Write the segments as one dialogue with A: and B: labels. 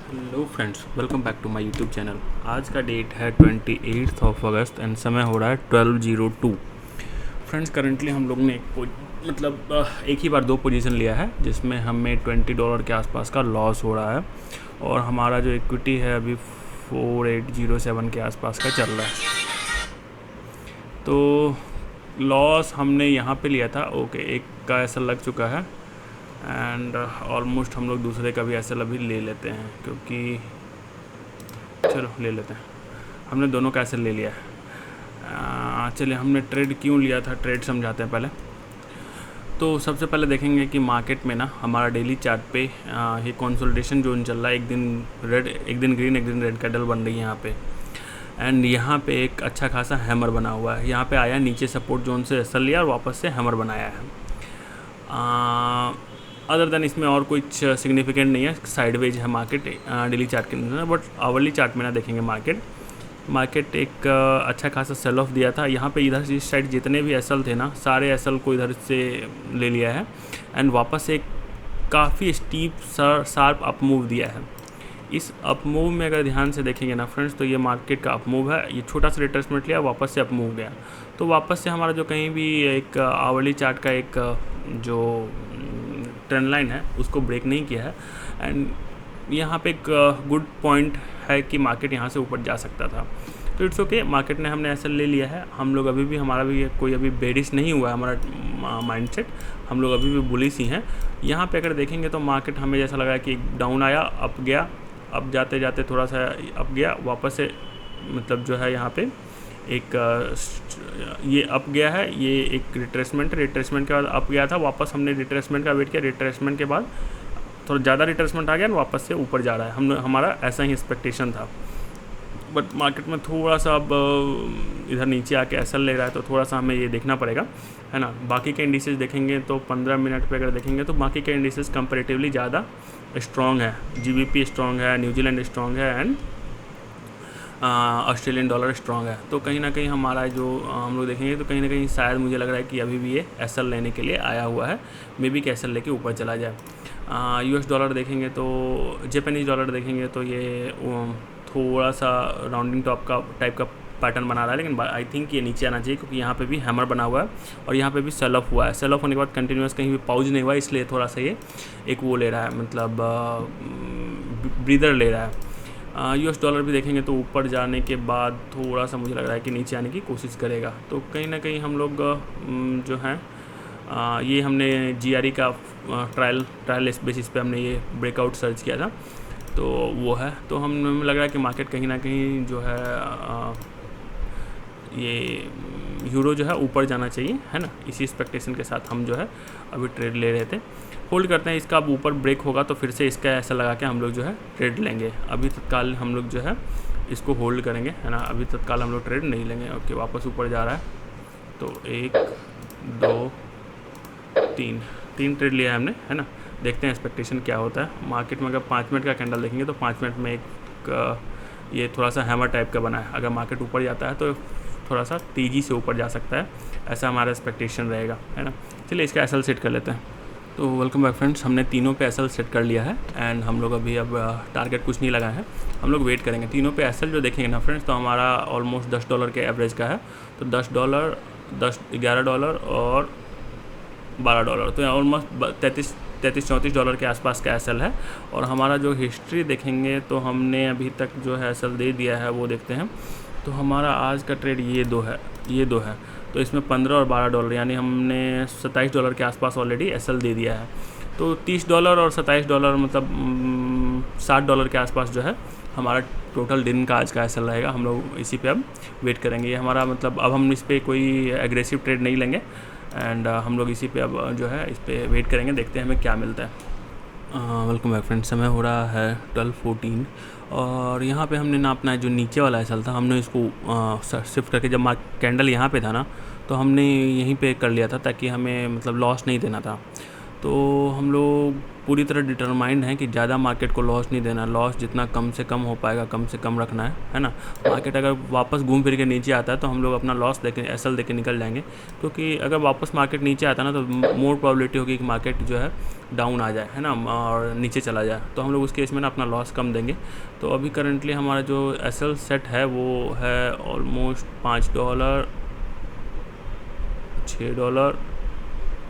A: Hello friends, welcome back to my YouTube channel. आज का date है 28 अगस्त एंड समय हो रहा है 12:02। फ्रेंड्स, करंटली हम लोग ने एक ही बार दो पोजीशन लिया है जिसमें हमें $20 के आसपास का लॉस हो रहा है और हमारा जो इक्विटी है अभी 4807 के आसपास का चल रहा है। तो लॉस हमने यहाँ पे लिया था। ओके, एक का ऐसा लग चुका है एंड ऑलमोस्ट हम लोग दूसरे का भी ऐसा अभी ले लेते हैं, क्योंकि चलो ले लेते हैं। हमने दोनों का ऐसा ले लिया है। चलिए, हमने ट्रेड क्यों लिया था, ट्रेड समझाते हैं पहले। तो सबसे पहले देखेंगे कि मार्केट में ना हमारा डेली चार्ट पे ये कंसोलिडेशन जोन चल रहा है। एक दिन रेड, एक दिन ग्रीन, एक दिन रेड कैंडल बन रही है यहाँ पे। एंड यहाँ पे एक अच्छा खासा हैमर बना हुआ है। यहाँ पे आया, नीचे सपोर्ट जोन से एसएल लिया और वापस से हैमर बनाया है। अदर देन इसमें और कुछ सिग्निफिकेंट नहीं है। साइडवेज है मार्केट डेली चार्ट के अंदर, बट आवरली चार्ट में ना देखेंगे मार्केट एक अच्छा खासा सेल ऑफ दिया था। यहाँ पे इधर इस साइड जितने भी एसएल थे ना, सारे एसएल को इधर से ले लिया है एंड वापस एक काफ़ी स्टीप शार्प अप मूव दिया है। इस अप मूव में अगर ध्यान से देखेंगे ना फ्रेंड्स, तो ये मार्केट का अप मूव है। ये छोटा सा रिट्रेसमेंट लिया, वापस से अप मूव गया। तो वापस से हमारा जो कहीं भी एक आवरली चार्ट का एक जो ट्रेंड लाइन है उसको ब्रेक नहीं किया है। एंड यहाँ पे एक गुड पॉइंट है कि मार्केट यहाँ से ऊपर जा सकता था। तो इट्स ओके, मार्केट ने हमने ऐसा ले लिया है। हम लोग अभी भी, हमारा भी कोई अभी बेरिश नहीं हुआ है हमारा माइंडसेट। हम लोग अभी भी बुलिश ही हैं। यहाँ पे अगर देखेंगे तो मार्केट हमें जैसा लगा कि डाउन आया, अप गया, अब जाते जाते थोड़ा सा अप गया, वापस से मतलब जो है यहाँ पे एक ये अप गया है, ये एक रिट्रेसमेंट के बाद अप गया था। वापस हमने रिट्रेसमेंट का वेट किया, रिट्रेसमेंट के बाद थोड़ा ज़्यादा रिट्रेसमेंट आ गया और वापस से ऊपर जा रहा है। हमारा ऐसा ही एक्सपेक्टेशन था, बट मार्केट में थोड़ा सा अब इधर नीचे आके एसएल ले रहा है, तो थोड़ा सा हमें ये देखना पड़ेगा, है ना। बाकी के इंडिसेस देखेंगे तो 15 मिनट पे अगर देखेंगे तो बाकी के इंडिसेस कंपैरेटिवली ज़्यादा स्ट्रॉन्ग है। जीबीपी स्ट्रॉन्ग है, न्यूजीलैंड स्ट्रॉन्ग है एंड ऑस्ट्रेलियन डॉलर स्ट्रॉन्ग है। तो कहीं ना कहीं हमारा जो हम लोग देखेंगे तो कहीं ना कहीं शायद मुझे लग रहा है कि अभी भी ये एसएल लेने के लिए आया हुआ है। मे बी कि एसएल लेके ऊपर चला जाए। यूएस डॉलर देखेंगे तो, जापानीज़ डॉलर देखेंगे तो ये थोड़ा सा राउंडिंग टॉप का टाइप का पैटर्न बना रहा है, लेकिन आई थिंक ये नीचे आना चाहिए, क्योंकि यहाँ पे भी हैमर बना हुआ है और यहाँ पे भी सेल ऑफ हुआ है। सेल ऑफ होने के बाद कंटिन्यूस कहीं भी पाउज नहीं हुआ, इसलिए थोड़ा सा ये एक वो ले रहा है, मतलब ब्रीदर ले रहा है। यूएस डॉलर भी देखेंगे तो ऊपर जाने के बाद थोड़ा सा मुझे लग रहा है कि नीचे आने की कोशिश करेगा। तो कहीं ना कहीं हम लोग जो हैं ये हमने जीआरई का ट्रायल बेसिस पे हमने ये ब्रेकआउट सर्च किया था, तो वो है। तो हमें लग रहा है कि मार्केट कहीं ना कहीं जो है ये यूरो जो है ऊपर जाना चाहिए, है ना। इसी एक्सपेक्टेशन के साथ हम जो है अभी ट्रेड ले रहे थे। होल्ड करते हैं, इसका अब ऊपर ब्रेक होगा तो फिर से इसका ऐसा लगा के हम लोग जो है ट्रेड लेंगे। अभी तत्काल हम लोग जो है इसको होल्ड करेंगे, है ना। अभी तत्काल हम लोग ट्रेड नहीं लेंगे। ओके, वापस ऊपर जा रहा है, तो 1 2 3 ट्रेड लिया है हमने, है ना। देखते हैं एक्सपेक्टेशन क्या होता है मार्केट में। अगर 5 मिनट का कैंडल देखेंगे तो 5 मिनट में एक ये थोड़ा सा हैमर टाइप का बना है। अगर मार्केट ऊपर जाता है तो थोड़ा सा तेज़ी से ऊपर जा सकता है, ऐसा हमारा एक्सपेक्टेशन रहेगा, है ना। चलिए इसका एसएल सेट कर लेते हैं। तो वेलकम बैक फ्रेंड्स, हमने तीनों पे एसएल सेट कर लिया है एंड हम लोग अभी अब टारगेट कुछ नहीं लगाए हैं, हम लोग वेट करेंगे। तीनों पे एसएल जो देखेंगे ना फ्रेंड्स, तो हमारा ऑलमोस्ट $10 के एवरेज का है। तो $10, $11 और $12, तो ऑलमोस्ट $33-34 के आसपास का एसएल है। और हमारा जो हिस्ट्री देखेंगे तो हमने अभी तक जो है एसएल दे दिया है, वो देखते हैं। तो हमारा आज का ट्रेड ये दो है। तो इसमें $15 और $12, यानी हमने $27 के आसपास ऑलरेडी एसएल दे दिया है। तो $30 और $27 मतलब $60 के आसपास जो है हमारा टोटल दिन का आज का एसएल रहेगा। हम लोग इसी पे अब वेट करेंगे। ये हमारा मतलब अब हम इस पर कोई एग्रेसिव ट्रेड नहीं लेंगे एंड हम लोग इसी पे अब जो है इस पर वेट करेंगे, देखते हैं हमें क्या मिलता है। वेलकम बैक फ्रेंड्स, समय हो रहा है 12:14 और यहाँ पे हमने ना अपना जो नीचे वाला एसएल था हमने इसको शिफ्ट करके, जब कैंडल यहाँ पे था ना तो हमने यहीं पे कर लिया था, ताकि हमें मतलब लॉस नहीं देना था। तो हम लोग पूरी तरह डिटरमाइंड हैं कि ज़्यादा मार्केट को लॉस नहीं देना, लॉस जितना कम से कम हो पाएगा कम से कम रखना है ना। मार्केट अगर वापस घूम फिर के नीचे आता है तो हम लोग अपना लॉस देके एसएल देके निकल जाएंगे, क्योंकि अगर वापस मार्केट नीचे आता है ना तो मोर प्रोबेबिलिटी होगी कि मार्केट जो है डाउन आ जाए, है ना, और नीचे चला जाए, तो हम लोग उस केस में ना अपना लॉस कम देंगे। तो अभी करंटली हमारा जो एसएल सेट है वो है ऑलमोस्ट $5, $6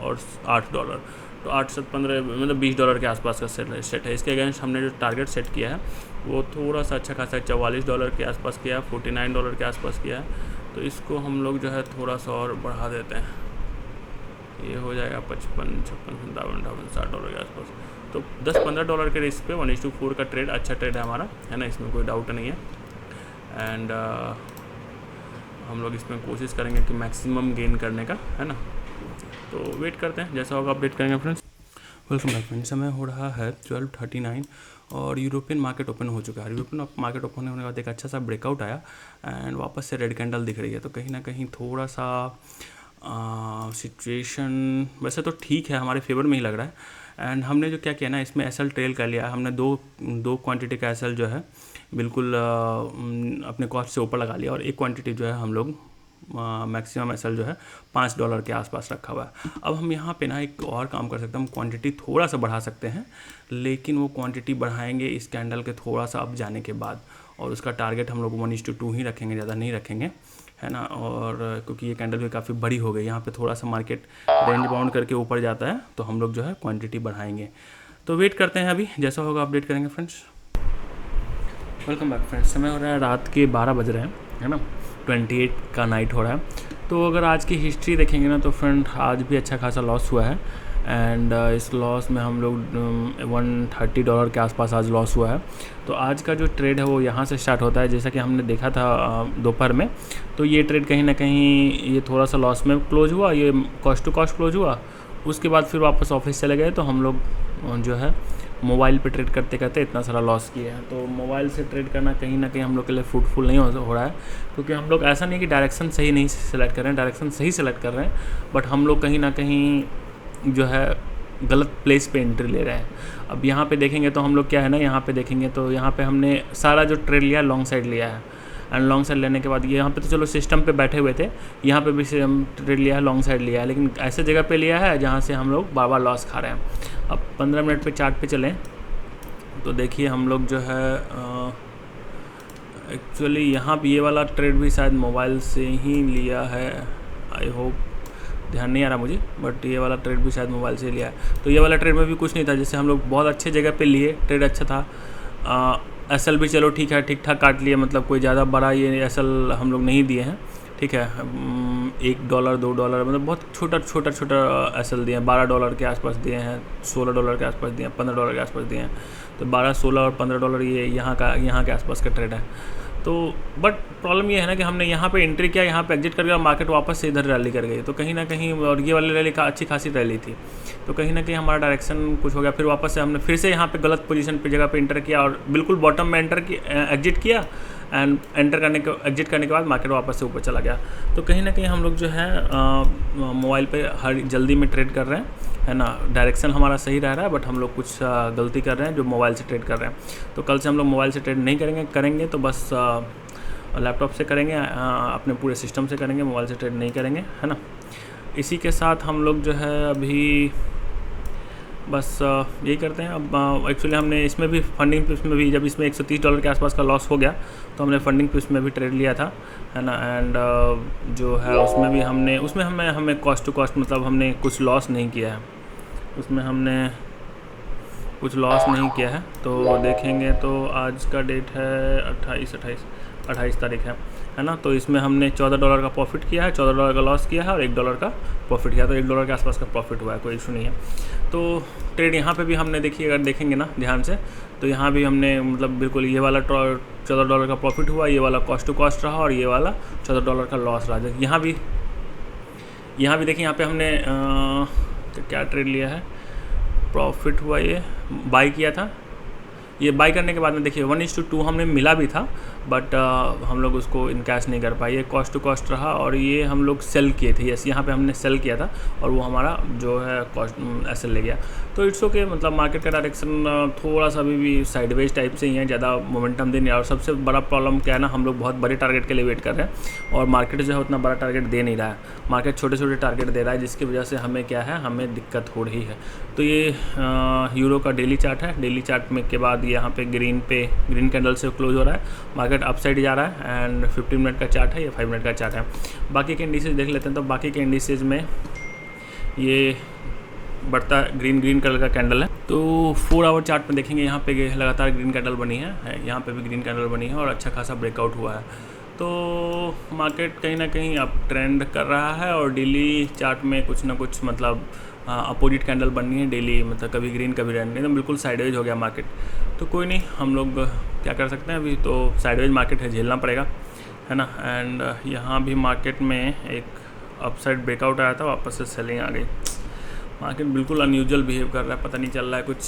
A: और $8। तो 8 से 15 मतलब $20 के आसपास का सेट है। इसके अगेंस्ट हमने जो टारगेट सेट किया है वो थोड़ा सा अच्छा खासा $44 के आसपास किया है, $49 के आसपास किया है। तो इसको हम लोग जो है थोड़ा सा और बढ़ा देते हैं, ये हो जाएगा $55, $56, $57, $60 के आसपास। तो $10-15 के रिस्क पे 1:4 का ट्रेड अच्छा ट्रेड है हमारा, है ना, इसमें कोई डाउट नहीं है। एंड हम लोग इसमें कोशिश करेंगे कि मैक्सिमम गेन करने का, है ना। तो वेट करते हैं, जैसा होगा अपडेट करेंगे फ्रेंड्स। वेलकम बैक फ्रेंड्स, समय हो रहा है 12:39 और यूरोपियन मार्केट ओपन हो चुका है। यूरोपियन मार्केट ओपन होने के बाद एक अच्छा सा ब्रेकआउट आया एंड वापस से रेड कैंडल दिख रही है। तो कहीं ना कहीं थोड़ा सा सिचुएशन वैसे तो ठीक है, हमारे फेवर में ही लग रहा है। एंड हमने जो क्या किया ना, इसमें एसएल ट्रेल कर लिया, हमने दो क्वांटिटी का एसएल जो है बिल्कुल अपने कॉस्ट से ऊपर लगा लिया, और एक क्वांटिटी जो है हम लोग मैक्सिमम एसएल जो है $5 के आसपास रखा हुआ है। अब हम यहाँ पे ना एक और काम कर सकते हैं, हम क्वांटिटी थोड़ा सा बढ़ा सकते हैं, लेकिन वो क्वांटिटी बढ़ाएंगे इस कैंडल के थोड़ा सा अप जाने के बाद, और उसका टारगेट हम लोग 1:2 ही रखेंगे, ज़्यादा नहीं रखेंगे, है ना। और क्योंकि ये कैंडल भी काफ़ी बड़ी हो गई, यहाँ पे थोड़ा सा मार्केट रेंज बाउंड करके ऊपर जाता है, तो हम लोग जो है क्वांटिटी बढ़ाएंगे। तो वेट करते हैं, अभी जैसा होगा अपडेट करेंगे फ्रेंड्स। वेलकम बैक फ्रेंड्स, समय हो रहा है रात के 12 बज रहे हैं, है ना, 28 का नाइट हो रहा है। तो अगर आज की हिस्ट्री देखेंगे ना तो फ्रेंड आज भी अच्छा खासा लॉस हुआ है। एंड इस लॉस में हम लोग $130 के आसपास आज लॉस हुआ है। तो आज का जो ट्रेड है वो यहाँ से स्टार्ट होता है, जैसा कि हमने देखा था दोपहर में। तो ये ट्रेड कहीं ना कहीं ये थोड़ा सा लॉस में क्लोज हुआ, ये कॉस्ट टू कॉस्ट क्लोज हुआ। उसके बाद फिर वापस ऑफिस चले गए, तो हम लोग जो है मोबाइल पे ट्रेड करते करते इतना सारा लॉस किया है। तो मोबाइल से ट्रेड करना कहीं ना कहीं हम लोग के लिए फ्रूटफुल नहीं हो रहा है, क्योंकि हम लोग ऐसा नहीं कि डायरेक्शन सही नहीं सेलेक्ट कर रहे हैं, डायरेक्शन सही सेलेक्ट कर रहे हैं, बट हम लोग कहीं ना कहीं जो है गलत प्लेस पे एंट्री ले रहे हैं। अब यहाँ पे देखेंगे तो हम लोग क्या है ना, यहाँ पे देखेंगे तो यहाँ पे हमने सारा जो ट्रेड लिया है लॉन्ग साइड लिया है, एंड लॉन्ग साइड लेने के बाद ये यहाँ पे तो चलो सिस्टम पे बैठे हुए थे, यहाँ पे भी हम ट्रेड लिया है, लॉन्ग साइड लिया है, लेकिन ऐसे जगह पे लिया है जहाँ से हम लोग बार बार लॉस खा रहे हैं। अब 15 मिनट पे चार्ट पे चलें तो देखिए हम लोग जो है एक्चुअली यहाँ पे ये वाला ट्रेड भी शायद मोबाइल से ही लिया है, आई होप, ध्यान नहीं आ रहा मुझे, बट ये वाला ट्रेड भी शायद मोबाइल से लिया है। तो ये वाला ट्रेड में भी कुछ नहीं था, जैसे हम लोग बहुत अच्छे जगह पे लिए, ट्रेड अच्छा था। एसएल भी चलो ठीक है, ठीक ठाक काट लिए, मतलब कोई ज़्यादा बड़ा ये एसएल हम लोग नहीं दिए हैं, ठीक है, $1 $2 मतलब बहुत छोटा एसएल दिए हैं। $12 के आसपास दिए हैं, $16 के आसपास दिए हैं, $15 के आसपास दिए हैं। तो 12, 16 और $15 ये यहाँ के आसपास का ट्रेड है। तो बट प्रॉब्लम ये है ना कि हमने यहाँ पे एंट्री किया, यहाँ पे एग्जिट कर गया, मार्केट वापस से इधर रैली कर गई, तो कहीं ना कहीं, और ये वाली रैली अच्छी खासी रैली थी, तो कहीं ना कहीं हमारा डायरेक्शन कुछ हो गया। फिर वापस से हमने फिर से यहाँ पे गलत पोजीशन पे जगह पे एंटर किया, और बिल्कुल बॉटम में एग्जिट किया, एंड एग्जिट करने के बाद मार्केट वापस से ऊपर चला गया। तो कहीं ना कहीं हम लोग जो है मोबाइल पे हर जल्दी में ट्रेड कर रहे हैं, है ना, डायरेक्शन हमारा सही रह रहा है, बट हम लोग कुछ गलती कर रहे हैं जो मोबाइल से ट्रेड कर रहे हैं। तो कल से हम लोग मोबाइल से ट्रेड नहीं करेंगे तो बस लैपटॉप से करेंगे, अपने पूरे सिस्टम से करेंगे, मोबाइल से ट्रेड नहीं करेंगे, है ना। इसी के साथ हम लोग जो है अभी बस यही करते हैं। अब एक्चुअली हमने इसमें भी फंडिंग पे, इसमें भी जब इसमें $130 के आसपास का लॉस हो गया तो हमने फंडिंग पे उसमें भी ट्रेड लिया था, है ना। एंड जो है उसमें हमें कॉस्ट टू कॉस्ट, मतलब हमने कुछ लॉस नहीं किया है, उसमें हमने कुछ लॉस नहीं किया है। तो देखेंगे तो आज का डेट है 28 तारीख है ना। तो इसमें हमने $14 का प्रॉफिट किया है, $14 का लॉस किया है, और $1 का प्रॉफिट किया, तो $1 के आसपास का प्रॉफिट हुआ है, कोई इशू नहीं है। तो ट्रेड यहाँ पे भी हमने देखिए, अगर देखेंगे ना ध्यान से, तो यहाँ भी हमने मतलब बिल्कुल ये वाला $14 का प्रॉफिट हुआ, ये वाला कॉस्ट टू कॉस्ट रहा, और ये वाला $14 का लॉस रहा। यहाँ भी देखिए, यहाँ पे हमने क्या ट्रेड लिया है, प्रॉफिट हुआ, ये बाई किया था। ये बाई करने के बाद में देखिए 1:2 हमने मिला भी था, बट हम लोग उसको इनकैश नहीं कर पाए, ये कॉस्ट टू कॉस्ट रहा और ये हम लोग सेल किए थे। यस, यहाँ पे हमने सेल किया था और वो हमारा जो है कॉस्ट ऐसे ले गया। तो इट्स ओके, मतलब मार्केट का डायरेक्शन थोड़ा सा अभी भी साइडवेज टाइप से ही है, ज़्यादा मोमेंटम दे नहीं रहा। और सबसे बड़ा प्रॉब्लम क्या है ना, हम लोग बहुत बड़े टारगेट के लिए वेट कर रहे हैं और मार्केट जो है उतना बड़ा टारगेट दे नहीं रहा है, मार्केट छोटे छोटे टारगेट दे रहा है, जिसकी वजह से हमें क्या है, हमें दिक्कत हो रही है। तो ये यूरो का डेली चार्ट है। डेली चार्ट में के बाद यहाँ पे ग्रीन कैंडल से क्लोज हो रहा है, मार्केट अपसाइड जा रहा है एंड 15 मिनट का चार्ट है, ये 5 मिनट का चार्ट है। बाकी के इंडिसेस देख लेते हैं। तो बाकी के इंडिसेस में ये बढ़ता ग्रीन कलर का कैंडल है। तो 4 आवर चार्ट में देखेंगे, यहाँ पे लगातार ग्रीन कैंडल बनी है, यहाँ पे भी ग्रीन कैंडल बनी है और अच्छा खासा ब्रेकआउट हुआ है। तो मार्केट कहीं ना कहीं अप ट्रेंड कर रहा है और डेली चार्ट में कुछ ना कुछ मतलब अपोजिट कैंडल बननी है डेली, मतलब कभी ग्रीन कभी रेड, एकदम बिल्कुल साइडवेज हो गया मार्केट। तो कोई नहीं, हम लोग क्या कर सकते हैं, अभी तो साइडवेज मार्केट है, झेलना पड़ेगा, है ना। एंड यहाँ भी मार्केट में एक अपसाइड ब्रेकआउट आया था, वापस से सेलिंग आ गई। मार्केट बिल्कुल अनयूजुअल बिहेव कर रहा है, पता नहीं चल रहा है कुछ।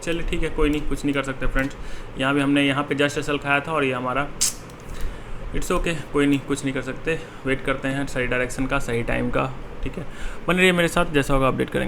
A: चलिए ठीक है, कोई नहीं, कुछ नहीं कर सकते फ्रेंड्स। यहाँ भी हमने यहाँ पे जस्ट एसल खाया था और ये हमारा इट्स ओके, कोई नहीं, कुछ नहीं कर सकते। वेट करते हैं सही डायरेक्शन का, सही टाइम का, ठीक है। बने रहिए मेरे साथ, जैसा होगा अपडेट करेंगे।